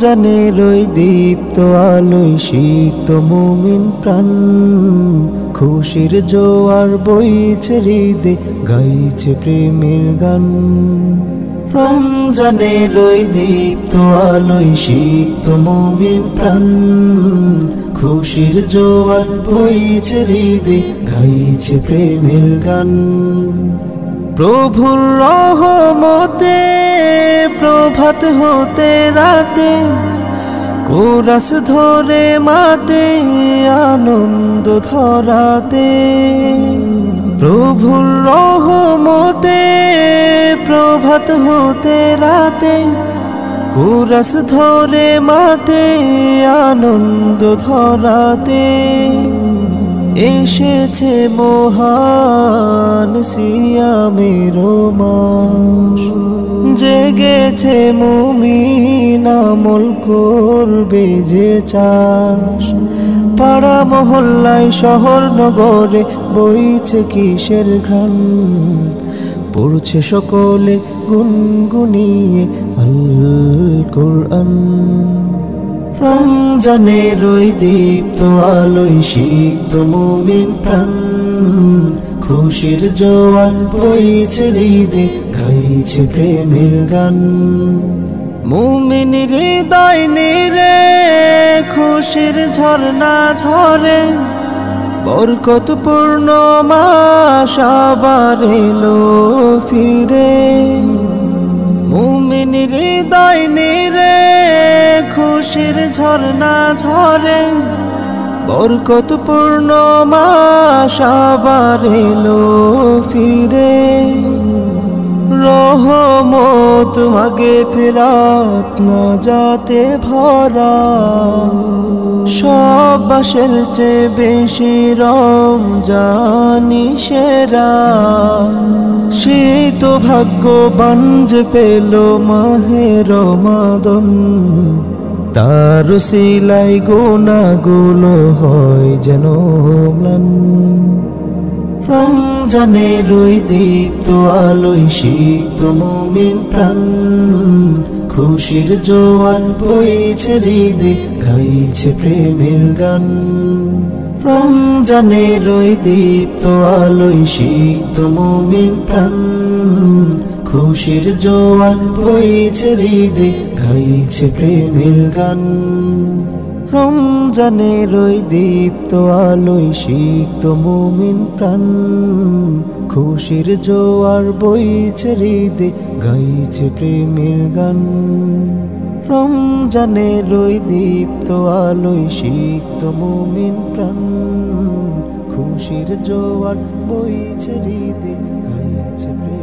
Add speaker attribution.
Speaker 1: রমজানের ওই দীপ্ত আলোয় সিক্ত মুমিন প্রাণ, খুশির জোয়ার বইছে হৃদে, গাইছে প্রেমের গান। রমজানের ওই দীপ্ত আলোয় সিক্ত মুমিন প্রাণ, খুশির জোয়ার বইছে হৃদে, গাইছে প্রেমের গান। প্রভুর রহমতে প্রভাত হতে রাতে, কোরাস ধরে মাতে আনন্দ ধরাতে। প্রভুর রহমতে প্রভাত হতে রাতে, কোরাস ধরে মাতে আনন্দ ধরাতে। এসেছে মহান সিয়ামের মাস, জেগেছে মুমিন আমল করবে যে চাষ। পাড়া মহল্লায় শহর নগরে বইছে কিসের ঘ্রাণ, পড়ছে সকলে গুনগুনিয়ে আল কোরআন। রমজানের ওই দীপ্ত আলোয় সিক্ত মুমিন প্রাণ, খুশির জোয়ার বইছে হৃদে, গাইছে প্রেমের গান। মুমিন হৃদয় নিরে খুশির ঝর্ণা ঝরে, বরকতপূর্ণ মাস আবার এলো ফিরে। মুমিন হৃদয় নিরে খুশির ঝর্ণা ঝরে, বরকতপূর্ণ মাস আবার এলো ফিরে। রহমত মাগফিরাত না যাতে ভরা, সব মাসের চেয়ে বেশি রমজানি সেরা। সে তো ভাগ্যবান যে পেল মাহে রমাদান, তার উসিলায় গুনাহগুলো হয় যেন ম্লান। রমজানের ওই দীপ্ত আলোয় সিক্ত মুমিন প্রাণ, খুশির জোয়ার বইছে হৃদে, গাইছে প্রেমের গান। রমজানের ওই দীপ্ত আলোয় সিক্ত মুমিন প্রাণ, খুশির জোয়ার বইছে হৃদে, গাইছে প্রেমের গান। রমজানের ওই দীপ্ত আলোয় সিক্ত মুমিন প্রাণ, খুশির জোয়ার বইছে হৃদে, গাইছে প্রেমের গান। রমজানের ওই দীপ্ত আলোয় সিক্ত মুমিন প্রাণ, খুশির জোয়ার বইছে হৃদে, গাইছে প্রেমের গান।